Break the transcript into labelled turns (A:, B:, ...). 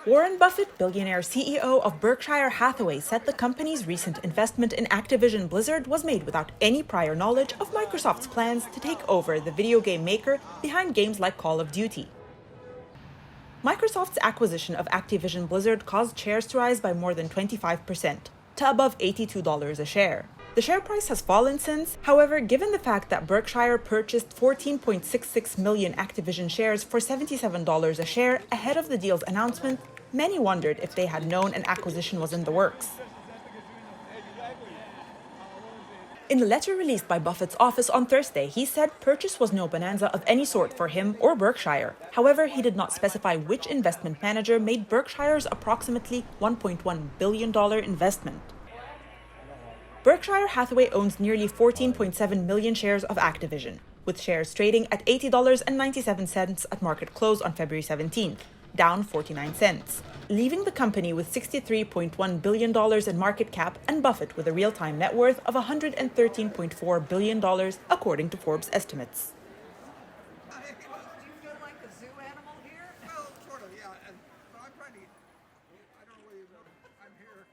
A: Warren Buffett, billionaire CEO of Berkshire Hathaway, said the company's recent investment in Activision Blizzard was made without any prior knowledge of Microsoft's plans to take over the video game maker behind games like Call of Duty. Microsoft's acquisition of Activision Blizzard caused shares to rise by more than 25%, to above $82 a share. The share price has fallen since. However, given the fact that Berkshire purchased 14.66 million Activision shares for $77 a share ahead of the deal's announcement, many wondered if they had known an acquisition was in the works. In a letter released by Buffett's office on Thursday, he said purchase was no bonanza of any sort for him or Berkshire. However, he did not specify which investment manager made Berkshire's approximately $1.1 billion investment. Berkshire Hathaway owns nearly 14.7 million shares of Activision, with shares trading at $80.97 at market close on February 17th, down 49 cents, leaving the company with $63.1 billion in market cap and Buffett with a real-time net worth of $113.4 billion, according to Forbes estimates.
B: Do you feel like a zoo animal here?
C: Well, sort of, yeah. And I'm trying to, I don't know whether I'm here.